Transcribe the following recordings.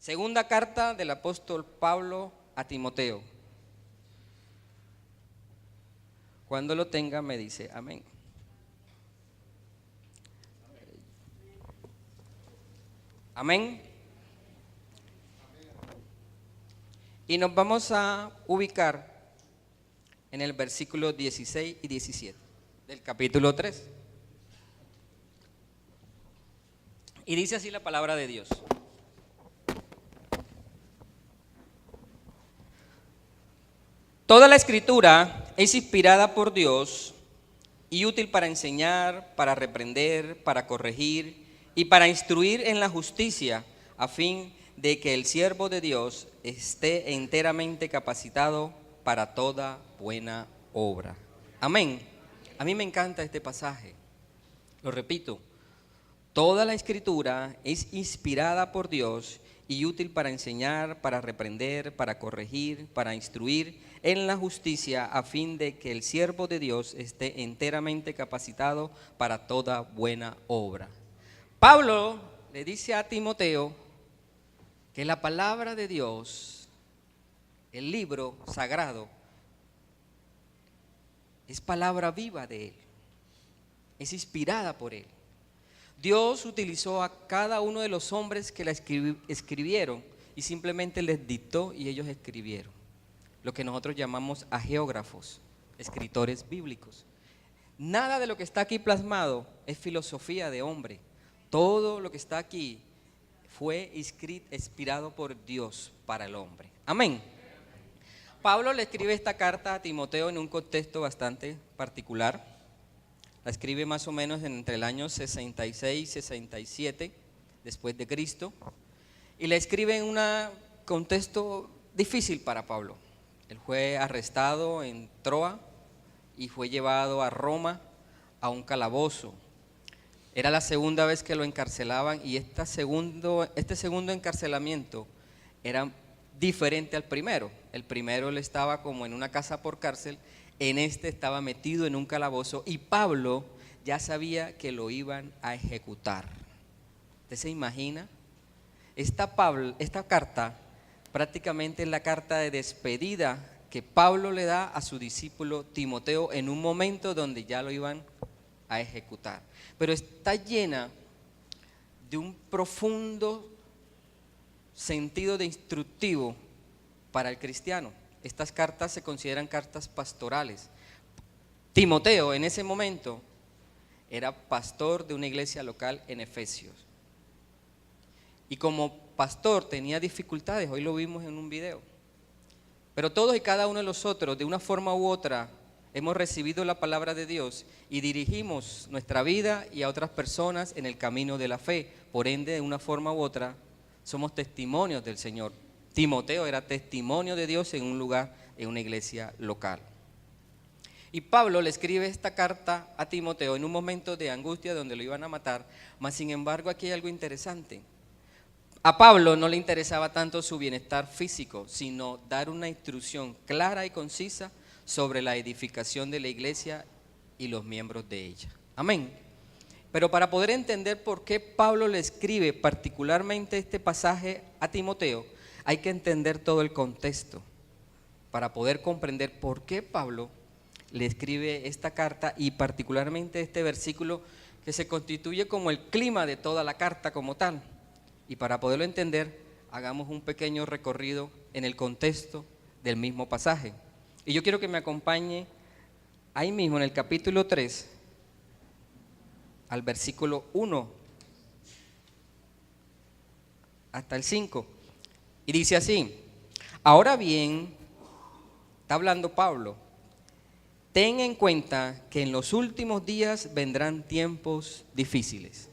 Segunda carta del apóstol Pablo a Timoteo. Cuando lo tenga me dice amén. Amén. Y nos vamos a ubicar en el versículo 16 y 17 del capítulo 3. Y dice así la palabra de Dios. Toda la escritura es inspirada por Dios y útil para enseñar, para reprender, para corregir y para instruir en la justicia, a fin de que el siervo de Dios esté enteramente capacitado para toda buena obra. Amén. A mí me encanta este pasaje. Lo repito. Toda la escritura es inspirada por Dios y útil para enseñar, para reprender, para corregir, para instruir en la justicia, a fin de que el siervo de Dios esté enteramente capacitado para toda buena obra. Pablo le dice a Timoteo que la palabra de Dios, el libro sagrado, es palabra viva de él, es inspirada por él. Dios utilizó a cada uno de los hombres que la escribieron y simplemente les dictó y ellos escribieron. Lo que nosotros llamamos agiógrafos, escritores bíblicos. Nada de lo que está aquí plasmado es filosofía de hombre. Todo lo que está aquí fue inspirado por Dios para el hombre. Amén. Pablo le escribe esta carta a Timoteo en un contexto bastante particular. La escribe más o menos entre el año 66 y 67 después de Cristo, y la escribe en un contexto difícil para Pablo. Él fue arrestado en Troa y fue llevado a Roma a un calabozo. Era la segunda vez que lo encarcelaban y este segundo encarcelamiento era diferente al primero. El primero él estaba como en una casa por cárcel. En este estaba metido en un calabozo y Pablo ya sabía que lo iban a ejecutar. ¿Usted se imagina? Esta carta prácticamente es la carta de despedida que Pablo le da a su discípulo Timoteo en un momento donde ya lo iban a ejecutar. Pero está llena de un profundo sentido de instructivo para el cristiano. Estas cartas se consideran cartas pastorales. Timoteo en ese momento era pastor de una iglesia local en Efesios. Y como pastor tenía dificultades, hoy lo vimos en un video. Pero todos y cada uno de nosotros, de una forma u otra, hemos recibido la palabra de Dios y dirigimos nuestra vida y a otras personas en el camino de la fe. Por ende, de una forma u otra, somos testimonios del Señor. Timoteo era testimonio de Dios en un lugar, en una iglesia local. Y Pablo le escribe esta carta a Timoteo en un momento de angustia donde lo iban a matar, mas sin embargo aquí hay algo interesante. A Pablo no le interesaba tanto su bienestar físico, sino dar una instrucción clara y concisa sobre la edificación de la iglesia y los miembros de ella. Amén. Pero para poder entender por qué Pablo le escribe particularmente este pasaje a Timoteo, hay que entender todo el contexto para poder comprender por qué Pablo le escribe esta carta y particularmente este versículo que se constituye como el clima de toda la carta como tal. Y para poderlo entender, hagamos un pequeño recorrido en el contexto del mismo pasaje. Y yo quiero que me acompañe ahí mismo en el capítulo 3 al versículo 1 hasta el 5. Y dice así: ahora bien, está hablando Pablo, ten en cuenta que en los últimos días vendrán tiempos difíciles.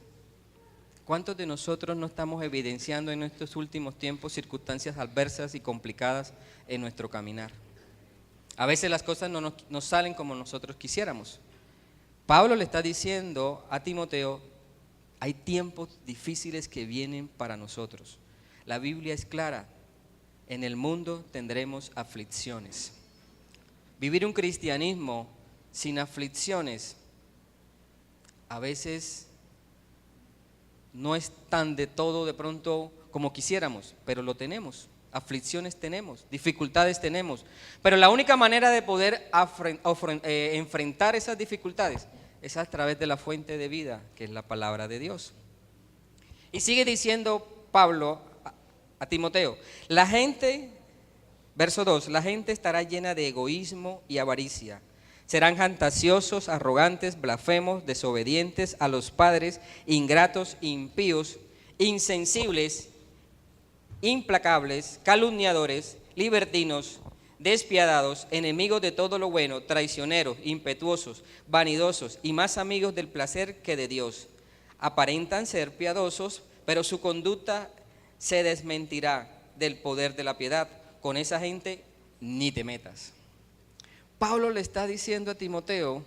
¿Cuántos de nosotros no estamos evidenciando en estos últimos tiempos circunstancias adversas y complicadas en nuestro caminar? A veces las cosas no nos salen como nosotros quisiéramos. Pablo le está diciendo a Timoteo, hay tiempos difíciles que vienen para nosotros. La Biblia es clara, en el mundo tendremos aflicciones. Vivir un cristianismo sin aflicciones a veces no es tan de todo de pronto como quisiéramos, pero lo tenemos. Aflicciones tenemos, dificultades tenemos. Pero la única manera de poder enfrentar esas dificultades es a través de la fuente de vida, que es la palabra de Dios. Y sigue diciendo Pablo a Timoteo, la gente, verso 2, la gente estará llena de egoísmo y avaricia. Serán fantasiosos, arrogantes, blasfemos, desobedientes a los padres, ingratos, impíos, insensibles, implacables, calumniadores, libertinos, despiadados, enemigos de todo lo bueno, traicioneros, impetuosos, vanidosos y más amigos del placer que de Dios. Aparentan ser piadosos, pero su conducta se desmentirá del poder de la piedad. Con esa gente ni te metas. Pablo le está diciendo a Timoteo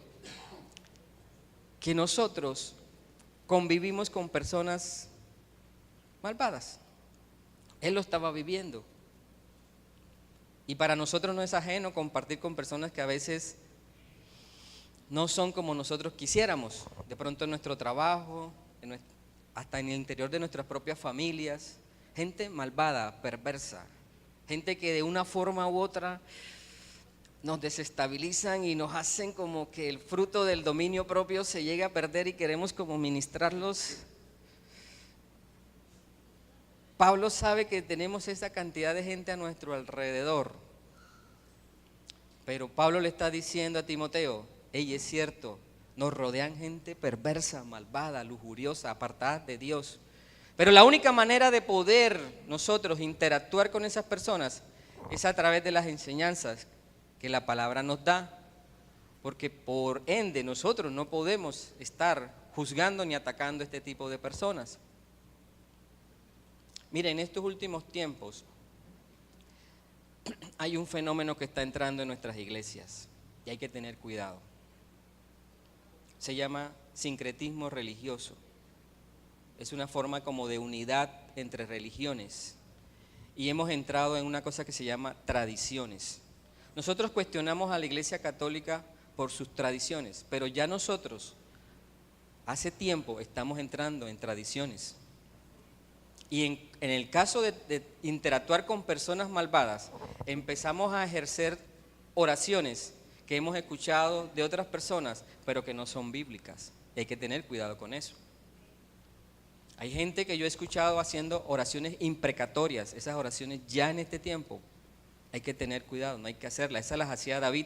que nosotros convivimos con personas malvadas. Él lo estaba viviendo. Y para nosotros no es ajeno compartir con personas que a veces no son como nosotros quisiéramos. De pronto en nuestro trabajo, hasta en el interior de nuestras propias familias. Gente malvada, perversa. Gente que de una forma u otra nos desestabilizan y nos hacen como que el fruto del dominio propio se llegue a perder y queremos como ministrarlos. Pablo sabe que tenemos esa cantidad de gente a nuestro alrededor, pero Pablo le está diciendo a Timoteo, hey, es cierto, nos rodean gente perversa, malvada, lujuriosa, apartada de Dios, pero la única manera de poder nosotros interactuar con esas personas es a través de las enseñanzas que la palabra nos da, porque por ende nosotros no podemos estar juzgando ni atacando a este tipo de personas. Miren, en estos últimos tiempos hay un fenómeno que está entrando en nuestras iglesias y hay que tener cuidado. Se llama sincretismo religioso. Es una forma como de unidad entre religiones y hemos entrado en una cosa que se llama tradiciones. Nosotros cuestionamos a la Iglesia Católica por sus tradiciones, pero ya nosotros hace tiempo estamos entrando en tradiciones. Y en el caso de interactuar con personas malvadas, empezamos a ejercer oraciones que hemos escuchado de otras personas, pero que no son bíblicas. Y hay que tener cuidado con eso. Hay gente que yo he escuchado haciendo oraciones imprecatorias, esas oraciones ya en este tiempo. Hay que tener cuidado, no hay que hacerlas. Esas las hacía David.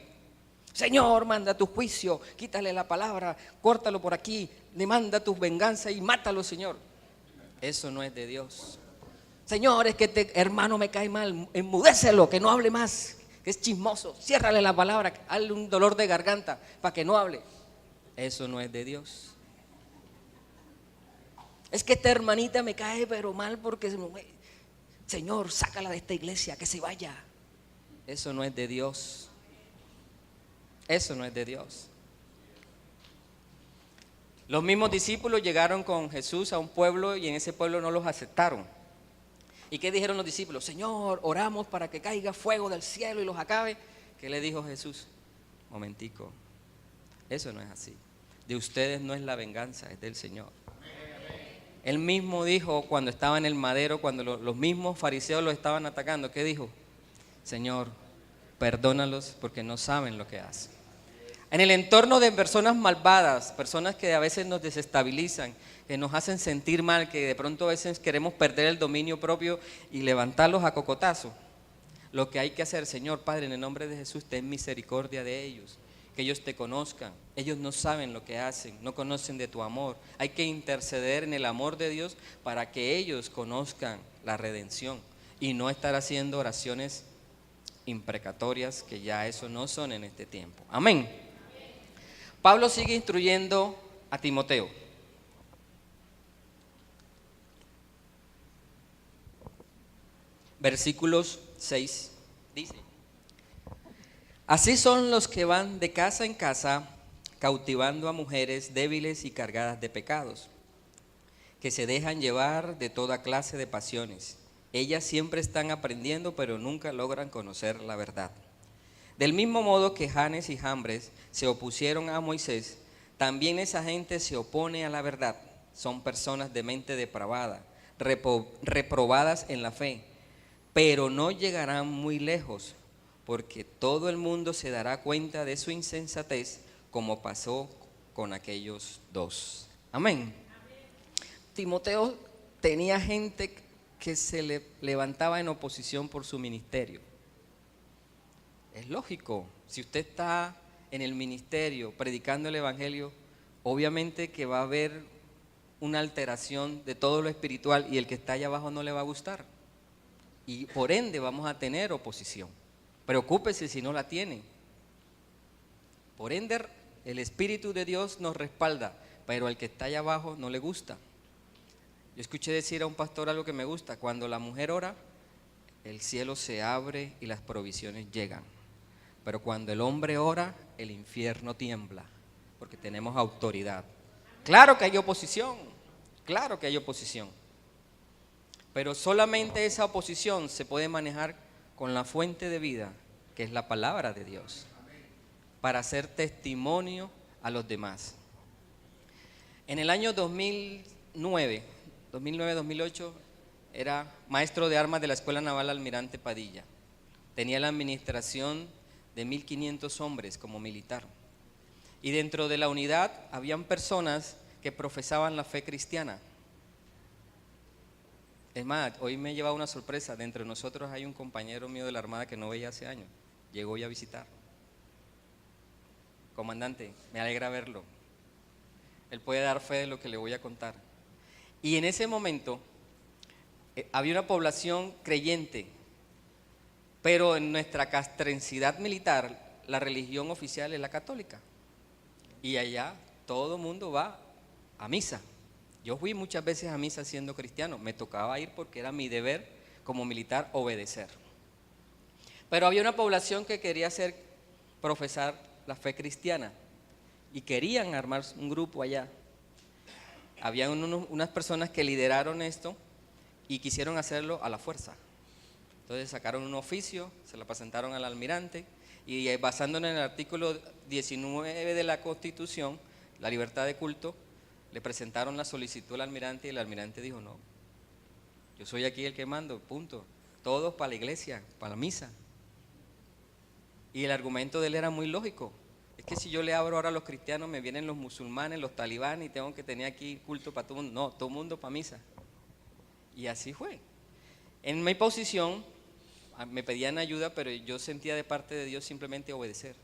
Señor, manda tu juicio, quítale la palabra, córtalo por aquí, demanda tu venganza y mátalo, Señor. Eso no es de Dios. Señor, es que este hermano me cae mal, enmudécelo, que no hable más, que es chismoso, ciérrale la palabra, hazle un dolor de garganta para que no hable. Eso no es de Dios. Es que esta hermanita me cae pero mal porque, Señor, sácala de esta iglesia, que se vaya. Eso no es de Dios. Eso no es de Dios. Los mismos discípulos llegaron con Jesús a un pueblo y en ese pueblo no los aceptaron. ¿Y qué dijeron los discípulos? Señor, oramos para que caiga fuego del cielo y los acabe. ¿Qué le dijo Jesús? Momentico, eso no es así. De ustedes no es la venganza, es del Señor. Él mismo dijo cuando estaba en el madero, cuando los mismos fariseos lo estaban atacando, ¿qué dijo? Señor, perdónalos porque no saben lo que hacen. En el entorno de personas malvadas, personas que a veces nos desestabilizan, que nos hacen sentir mal, que de pronto a veces queremos perder el dominio propio y levantarlos a cocotazo. Lo que hay que hacer, Señor Padre, en el nombre de Jesús, ten misericordia de ellos, que ellos te conozcan. Ellos no saben lo que hacen, no conocen de tu amor. Hay que interceder en el amor de Dios para que ellos conozcan la redención y no estar haciendo oraciones imprecatorias, que ya eso no son en este tiempo. Amén. Pablo sigue instruyendo a Timoteo. Versículos 6 dice: así son los que van de casa en casa, cautivando a mujeres débiles y cargadas de pecados, que se dejan llevar de toda clase de pasiones. Ellas siempre están aprendiendo, pero nunca logran conocer la verdad. Del mismo modo que Janes y Jambres se opusieron a Moisés, también esa gente se opone a la verdad. Son personas de mente depravada, reprobadas en la fe, pero no llegarán muy lejos, porque todo el mundo se dará cuenta de su insensatez, como pasó con aquellos dos. Amén. Timoteo tenía gente que se le levantaba en oposición por su ministerio. Es lógico, si usted está en el ministerio predicando el evangelio, obviamente que va a haber una alteración de todo lo espiritual y el que está allá abajo no le va a gustar. Y por ende vamos a tener oposición. Preocúpese si no la tiene. Por ende, el Espíritu de Dios nos respalda, pero al que está allá abajo no le gusta. Yo escuché decir a un pastor algo que me gusta: cuando la mujer ora, el cielo se abre y las provisiones llegan. Pero cuando el hombre ora, el infierno tiembla, porque tenemos autoridad. Claro que hay oposición, claro que hay oposición. Pero solamente esa oposición se puede manejar con la fuente de vida, que es la palabra de Dios, para hacer testimonio a los demás. En el año 2009-2008, era maestro de armas de la Escuela Naval Almirante Padilla. Tenía la administración de 1.500 hombres como militar. Y dentro de la unidad habían personas que profesaban la fe cristiana. Es más, hoy me he llevado una sorpresa. Dentro de nosotros hay un compañero mío de la Armada que no veía hace años. Llegó ya a visitar. Comandante, me alegra verlo. Él puede dar fe de lo que le voy a contar. Y en ese momento había una población creyente, pero en nuestra castrensidad militar, la religión oficial es la católica. Y allá todo el mundo va a misa. Yo fui muchas veces a misa siendo cristiano, me tocaba ir porque era mi deber como militar obedecer. Pero había una población que quería profesar la fe cristiana y querían armar un grupo allá. Habían unas personas que lideraron esto y quisieron hacerlo a la fuerza. Entonces sacaron un oficio, se lo presentaron al almirante y basándonos en el artículo 19 de la Constitución, la libertad de culto, le presentaron la solicitud al almirante y el almirante dijo: no, yo soy aquí el que mando, punto. Todos para la iglesia, para la misa. Y el argumento de él era muy lógico. Es que si yo le abro ahora a los cristianos, me vienen los musulmanes, los talibanes y tengo que tener aquí culto para todo el mundo. No, todo el mundo para misa. Y así fue. En mi posición, me pedían ayuda, pero yo sentía de parte de Dios simplemente obedecer.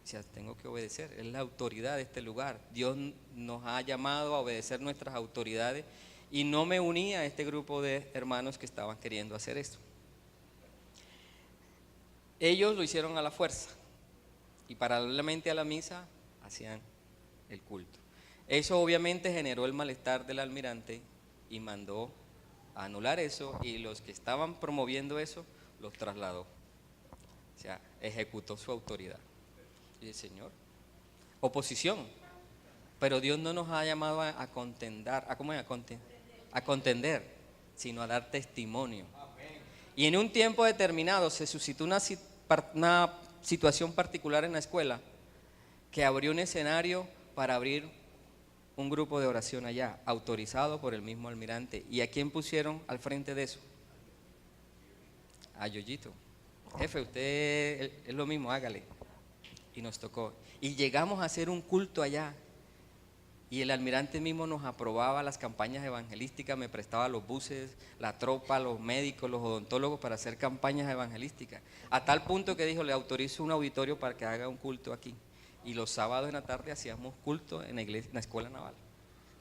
O sea, tengo que obedecer, es la autoridad de este lugar. Dios nos ha llamado a obedecer nuestras autoridades y no me uní a este grupo de hermanos que estaban queriendo hacer esto. Ellos lo hicieron a la fuerza y paralelamente a la misa hacían el culto. Eso obviamente generó el malestar del almirante y mandó a anular eso, y los que estaban promoviendo eso los trasladó. O sea, ejecutó su autoridad. Y el Señor, oposición, pero Dios no nos ha llamado a contender, a contender, sino a dar testimonio. Y en un tiempo determinado se suscitó una situación particular en la escuela que abrió un escenario para abrir un grupo de oración allá, autorizado por el mismo almirante. ¿Y a quién pusieron al frente de eso? A Yoyito. Jefe, usted es lo mismo, hágale. Y nos tocó. Y llegamos a hacer un culto allá. Y el almirante mismo nos aprobaba las campañas evangelísticas, me prestaba los buses, la tropa, los médicos, los odontólogos para hacer campañas evangelísticas. A tal punto que dijo: le autorizo un auditorio para que haga un culto aquí. Y los sábados en la tarde hacíamos culto en la iglesia, en la escuela naval.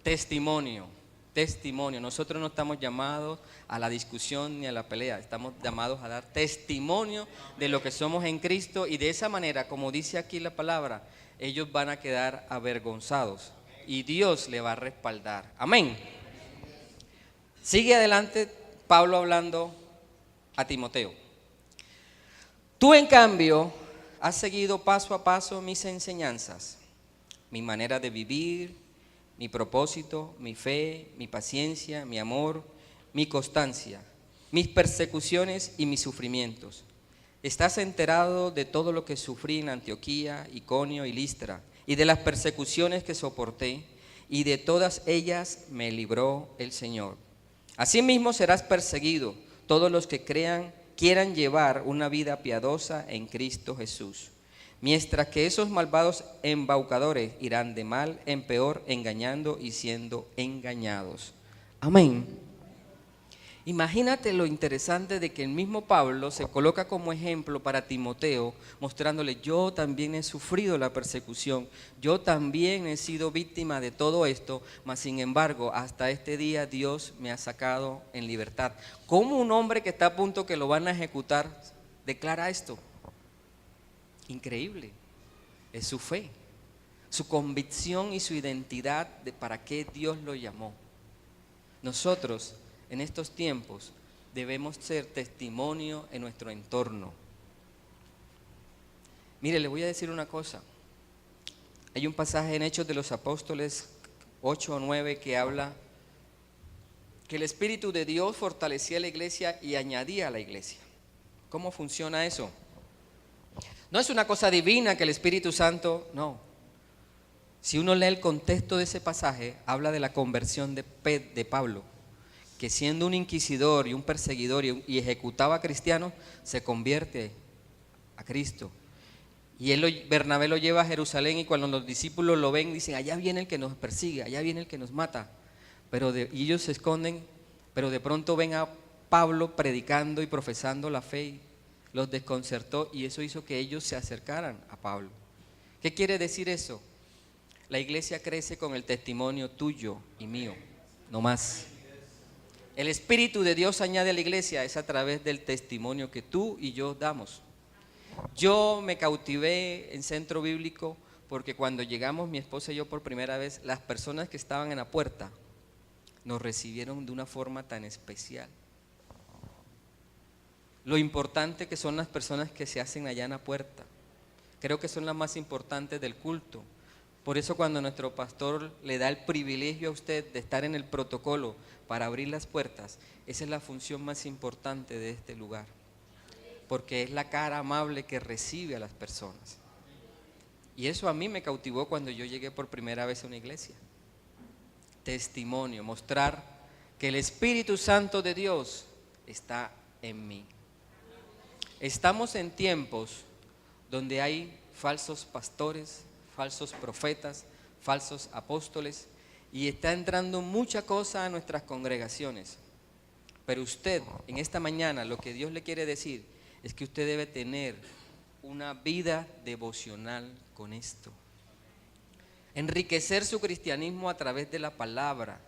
Testimonio, testimonio. Nosotros no estamos llamados a la discusión ni a la pelea, estamos llamados a dar testimonio de lo que somos en Cristo, y de esa manera, como dice aquí la palabra, ellos van a quedar avergonzados y Dios le va a respaldar. Amén. Sigue adelante Pablo hablando a Timoteo. Tú, en cambio, has seguido paso a paso mis enseñanzas, mi manera de vivir, mi propósito, mi fe, mi paciencia, mi amor, mi constancia, mis persecuciones y mis sufrimientos. Estás enterado de todo lo que sufrí en Antioquía, Iconio y Listra, y de las persecuciones que soporté, y de todas ellas me libró el Señor. Asimismo serás perseguido todos los que quieran llevar una vida piadosa en Cristo Jesús. Mientras que esos malvados embaucadores irán de mal en peor, engañando y siendo engañados. Amén. Imagínate lo interesante de que el mismo Pablo se coloca como ejemplo para Timoteo, mostrándole: yo también he sufrido la persecución, yo también he sido víctima de todo esto, mas sin embargo hasta este día Dios me ha sacado en libertad. ¿Cómo un hombre que está a punto que lo van a ejecutar declara esto? Increíble. Es su fe, su convicción y su identidad de para qué Dios lo llamó. Nosotros en estos tiempos debemos ser testimonio en nuestro entorno. Mire, le voy a decir una cosa. Hay un pasaje en Hechos de los Apóstoles 8 o 9 que habla que el Espíritu de Dios fortalecía a la iglesia y añadía a la iglesia. ¿Cómo funciona eso? No es una cosa divina que el Espíritu Santo, no. Si uno lee el contexto de ese pasaje, habla de la conversión de Pablo, que siendo un inquisidor y un perseguidor y ejecutaba a cristianos, se convierte a Cristo. Y Bernabé lo lleva a Jerusalén, y cuando los discípulos lo ven, dicen: allá viene el que nos persigue, allá viene el que nos mata. Y ellos se esconden, pero de pronto ven a Pablo predicando y profesando la fe, y los desconcertó, y eso hizo que ellos se acercaran a Pablo. ¿Qué quiere decir eso? La iglesia crece con el testimonio tuyo y mío, no más. El Espíritu de Dios añade a la iglesia es a través del testimonio que tú y yo damos. Yo me cautivé en Centro Bíblico porque cuando llegamos mi esposa y yo por primera vez, las personas que estaban en la puerta nos recibieron de una forma tan especial. Lo importante que son las personas que se hacen allá en la puerta. Creo que son las más importantes del culto. Por eso cuando nuestro pastor le da el privilegio a usted de estar en el protocolo para abrir las puertas, esa es la función más importante de este lugar, porque es la cara amable que recibe a las personas. Y eso a mí me cautivó cuando yo llegué por primera vez a una iglesia. Testimonio, mostrar que el Espíritu Santo de Dios está en mí. Estamos en tiempos donde hay falsos pastores, falsos profetas, falsos apóstoles, y está entrando mucha cosa a nuestras congregaciones. Pero usted, en esta mañana, lo que Dios le quiere decir es que usted debe tener una vida devocional con esto. Enriquecer su cristianismo a través de la palabra.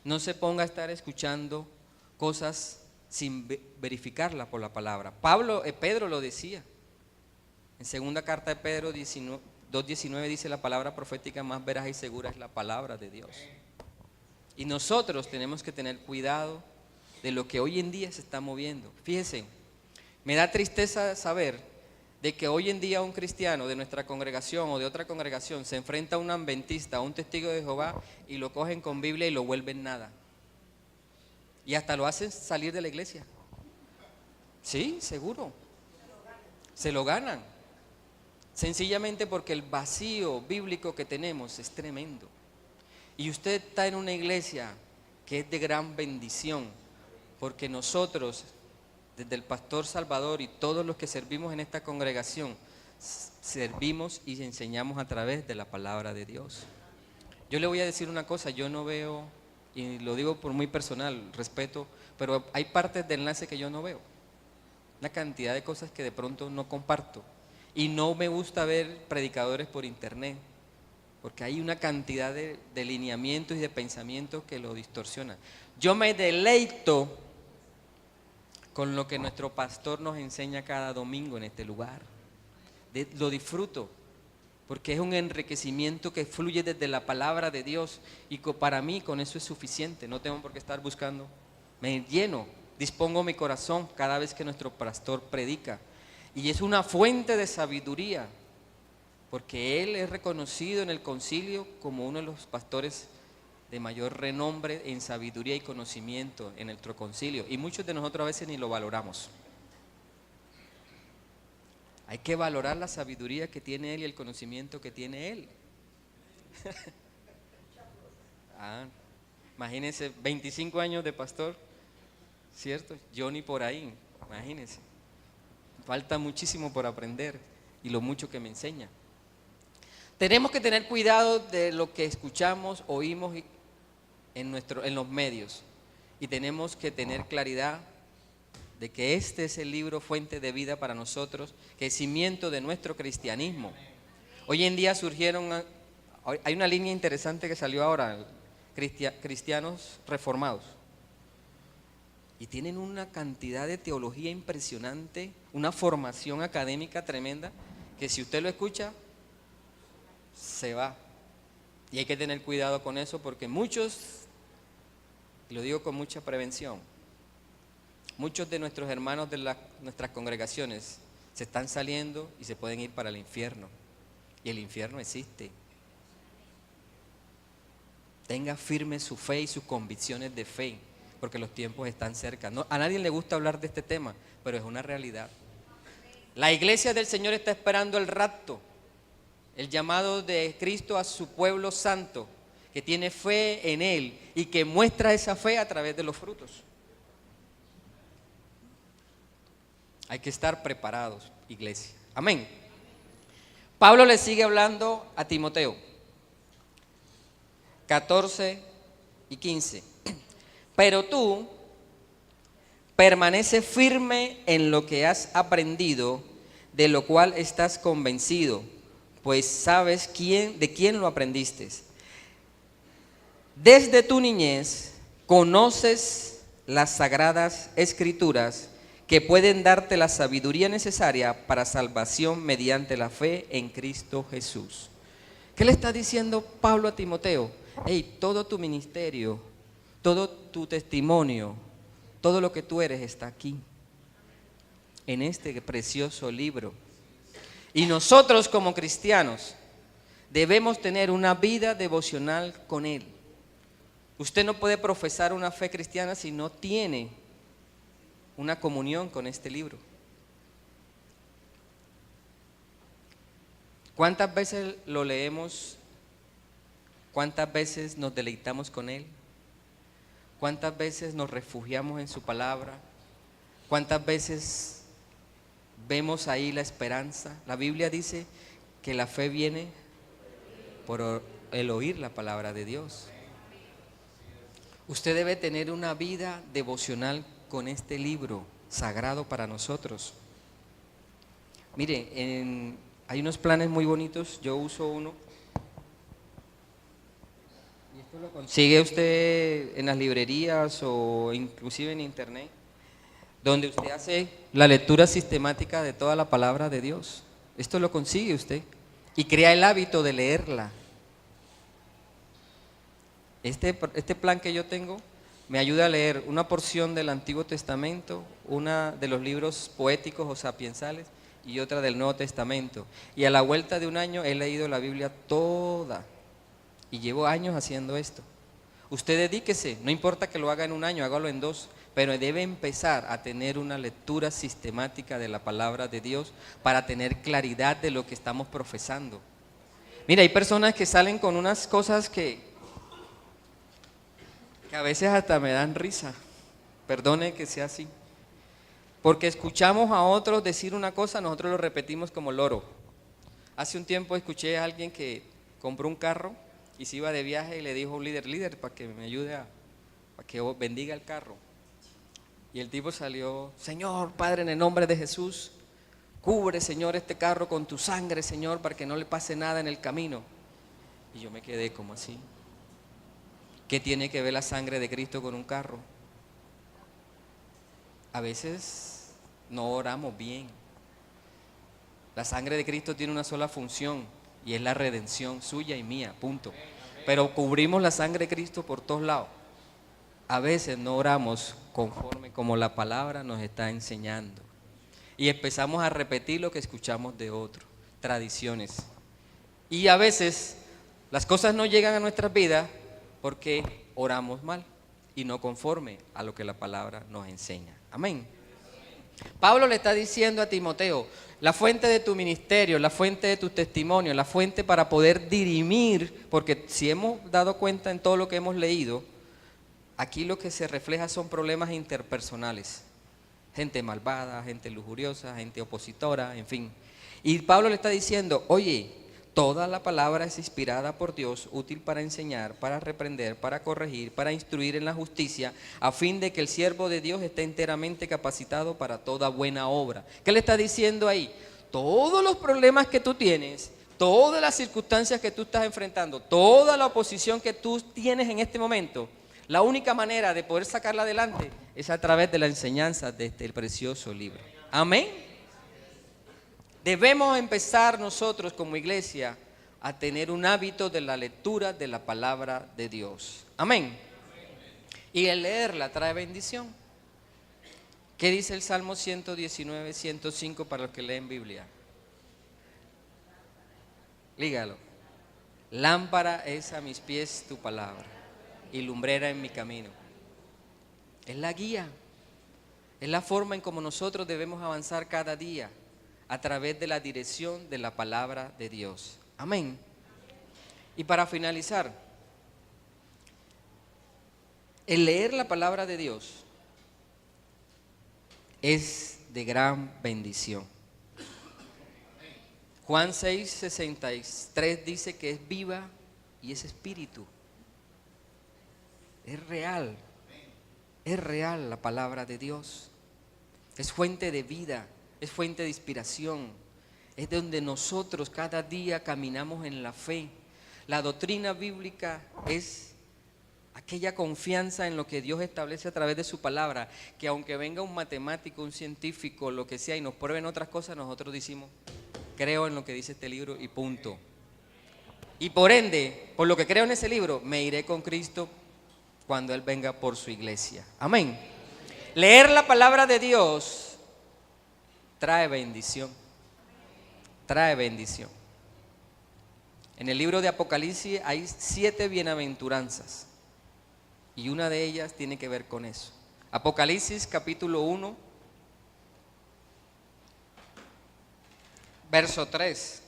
No se ponga a estar escuchando cosas sin verificarla por la palabra. Pedro lo decía. En segunda carta de Pedro 2:19 dice: la palabra profética más veraz y segura es la palabra de Dios. Y nosotros tenemos que tener cuidado de lo que hoy en día se está moviendo. Fíjense, me da tristeza saber de que hoy en día un cristiano de nuestra congregación o de otra congregación se enfrenta a un adventista, a un testigo de Jehová, y lo cogen con Biblia y lo vuelven nada. Y hasta lo hacen salir de la iglesia. Sí, seguro. Se lo ganan. Sencillamente porque el vacío bíblico que tenemos es tremendo. Y usted está en una iglesia que es de gran bendición, porque nosotros, desde el pastor Salvador y todos los que servimos en esta congregación, servimos y enseñamos a través de la palabra de Dios. Yo le voy a decir una cosa: yo no veo, y lo digo por muy personal, respeto, pero hay partes del enlace que yo no veo. Una cantidad de cosas que de pronto no comparto. Y no me gusta ver predicadores por internet, porque hay una cantidad de lineamientos y de pensamientos que lo distorsionan. Yo me deleito con lo que nuestro pastor nos enseña cada domingo en este lugar. Lo disfruto, porque es un enriquecimiento que fluye desde la palabra de Dios, y para mí con eso es suficiente. No tengo por qué estar buscando. Me lleno, dispongo mi corazón cada vez que nuestro pastor predica, y es una fuente de sabiduría, porque él es reconocido en el concilio como uno de los pastores de mayor renombre en sabiduría y conocimiento en nuestro concilio, y muchos de nosotros a veces ni lo valoramos. Hay que valorar la sabiduría que tiene él y el conocimiento que tiene él. Imagínense, 25 años de pastor, ¿cierto? Yo ni por ahí, imagínense. Falta muchísimo por aprender y lo mucho que me enseña. Tenemos que tener cuidado de lo que escuchamos, oímos en los medios. Y tenemos que tener claridad de que este es el libro fuente de vida para nosotros, que es cimiento de nuestro cristianismo. Hoy en día hay una línea interesante que salió ahora, cristianos reformados. Y tienen una cantidad de teología impresionante, una formación académica tremenda, que si usted lo escucha, se va. Y hay que tener cuidado con eso porque muchos, y lo digo con mucha prevención, muchos de nuestros hermanos de nuestras congregaciones se están saliendo y se pueden ir para el infierno. Y el infierno existe. Tenga firme su fe y sus convicciones de fe, porque los tiempos están cerca. A nadie le gusta hablar de este tema, pero es una realidad. La iglesia del Señor está esperando el rapto, el llamado de Cristo a su pueblo santo, que tiene fe en Él y que muestra esa fe a través de los frutos. Hay que estar preparados, iglesia. Amén. Pablo le sigue hablando a Timoteo, 14 y 15. Pero tú permanece firme en lo que has aprendido, de lo cual estás convencido, pues sabes de quién lo aprendiste. Desde tu niñez conoces las sagradas escrituras que pueden darte la sabiduría necesaria para salvación mediante la fe en Cristo Jesús. ¿Qué le está diciendo Pablo a Timoteo? Hey, todo tu ministerio, todo tu testimonio, todo lo que tú eres está aquí, en este precioso libro. Y nosotros como cristianos debemos tener una vida devocional con Él. Usted no puede profesar una fe cristiana si no tiene una comunión con este libro. ¿Cuántas veces lo leemos? ¿Cuántas veces nos deleitamos con Él? ¿Cuántas veces nos refugiamos en su palabra? ¿Cuántas veces vemos ahí la esperanza? La Biblia dice que la fe viene por el oír la palabra de Dios. Usted debe tener una vida devocional con este libro sagrado para nosotros. Mire, hay unos planes muy bonitos, yo uso uno. Y esto lo consigue usted en las librerías o inclusive en internet, donde usted hace la lectura sistemática de toda la palabra de Dios. Esto lo consigue usted y crea el hábito de leerla. Este plan que yo tengo me ayuda a leer una porción del Antiguo Testamento, una de los libros poéticos o sapiensales y otra del Nuevo Testamento. Y a la vuelta de un año he leído la Biblia toda y llevo años haciendo esto. Usted dedíquese, no importa que lo haga en un año, hágalo en 2, pero debe empezar a tener una lectura sistemática de la palabra de Dios para tener claridad de lo que estamos profesando. Mira, hay personas que salen con unas cosas que a veces hasta me dan risa, perdone que sea así, porque escuchamos a otros decir una cosa, nosotros lo repetimos como loro. Hace un tiempo escuché a alguien que compró un carro y se iba de viaje y le dijo a un líder, para que me ayude para que bendiga el carro. Y el tipo salió: Señor, Padre, en el nombre de Jesús, cubre, Señor, este carro con tu sangre, Señor, para que no le pase nada en el camino. Y yo me quedé como así. ¿Qué tiene que ver la sangre de Cristo con un carro? A veces no oramos bien. La sangre de Cristo tiene una sola función y es la redención suya y mía, punto. Pero cubrimos la sangre de Cristo por todos lados. A veces no oramos conforme como la palabra nos está enseñando y empezamos a repetir lo que escuchamos de otros, tradiciones. Y a veces las cosas no llegan a nuestras vidas porque oramos mal y no conforme a lo que la palabra nos enseña. Amén. Pablo le está diciendo a Timoteo, la fuente de tu ministerio, la fuente de tu testimonio, la fuente para poder dirimir, porque si hemos dado cuenta en todo lo que hemos leído, aquí lo que se refleja son problemas interpersonales. Gente malvada, gente lujuriosa, gente opositora, en fin. Y Pablo le está diciendo, oye, toda la palabra es inspirada por Dios, útil para enseñar, para reprender, para corregir, para instruir en la justicia, a fin de que el siervo de Dios esté enteramente capacitado para toda buena obra. ¿Qué le está diciendo ahí? Todos los problemas que tú tienes, todas las circunstancias que tú estás enfrentando, toda la oposición que tú tienes en este momento, la única manera de poder sacarla adelante es a través de la enseñanza de este precioso libro. Amén. Debemos empezar nosotros como iglesia a tener un hábito de la lectura de la palabra de Dios. Amén. Y el leerla trae bendición. ¿Qué dice el Salmo 119, 105 para los que leen Biblia? Lígalo. Lámpara es a mis pies tu palabra y lumbrera en mi camino. Es la guía, es la forma en cómo nosotros debemos avanzar cada día a través de la dirección de la palabra de Dios. Amén. Y para finalizar, el leer la palabra de Dios es de gran bendición. Juan 6:63 dice que es viva y es espíritu. Es real la palabra de Dios. Es fuente de vida, es fuente de inspiración. Es donde nosotros cada día caminamos en la fe. La doctrina bíblica es aquella confianza en lo que Dios establece a través de su palabra, que aunque venga un matemático, un científico, lo que sea, y nos prueben otras cosas, nosotros decimos, creo en lo que dice este libro y punto. Y por ende, por lo que creo en ese libro, me iré con Cristo cuando Él venga por su iglesia. Amén. Leer la palabra de Dios trae bendición. Trae bendición. En el libro de Apocalipsis hay 7 bienaventuranzas y una de ellas tiene que ver con eso. Apocalipsis capítulo 1, verso 3.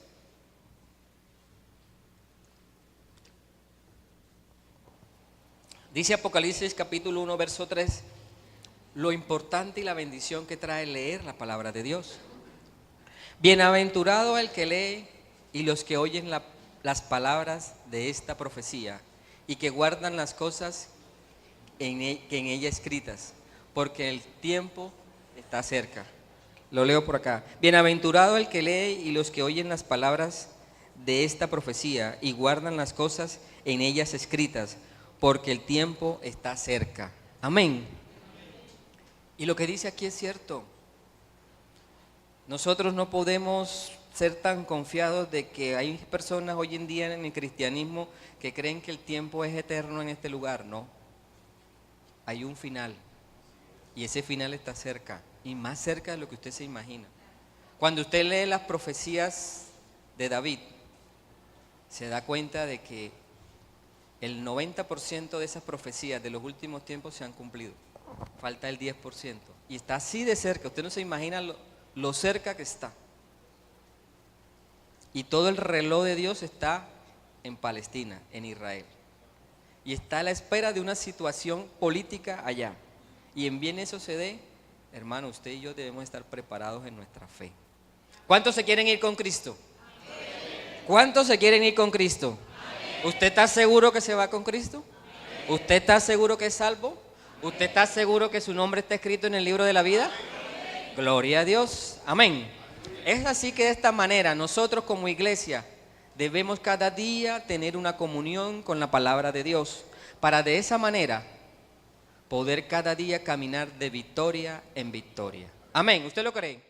Dice Apocalipsis capítulo 1, verso 3, lo importante y la bendición que trae leer la palabra de Dios. Bienaventurado el que lee y los que oyen las palabras de esta profecía y que guardan las cosas que en ella escritas, porque el tiempo está cerca. Lo leo por acá. Bienaventurado el que lee y los que oyen las palabras de esta profecía y guardan las cosas en ellas escritas, porque el tiempo está cerca. Amén. Y lo que dice aquí es cierto. Nosotros no podemos ser tan confiados de que hay personas hoy en día en el cristianismo que creen que el tiempo es eterno en este lugar. No. Hay un final. Y ese final está cerca. Y más cerca de lo que usted se imagina. Cuando usted lee las profecías de David, se da cuenta de que el 90% de esas profecías de los últimos tiempos se han cumplido. Falta el 10%. Y está así de cerca. Usted no se imagina lo cerca que está. Y todo el reloj de Dios está en Palestina, en Israel. Y está a la espera de una situación política allá. Y en bien eso se dé, hermano, usted y yo debemos estar preparados en nuestra fe. ¿Cuántos se quieren ir con Cristo? ¿Cuántos se quieren ir con Cristo? ¿Usted está seguro que se va con Cristo? ¿Usted está seguro que es salvo? ¿Usted está seguro que su nombre está escrito en el libro de la vida? Gloria a Dios. Amén. Es así que de esta manera nosotros como iglesia debemos cada día tener una comunión con la palabra de Dios para de esa manera poder cada día caminar de victoria en victoria. Amén. ¿Usted lo cree?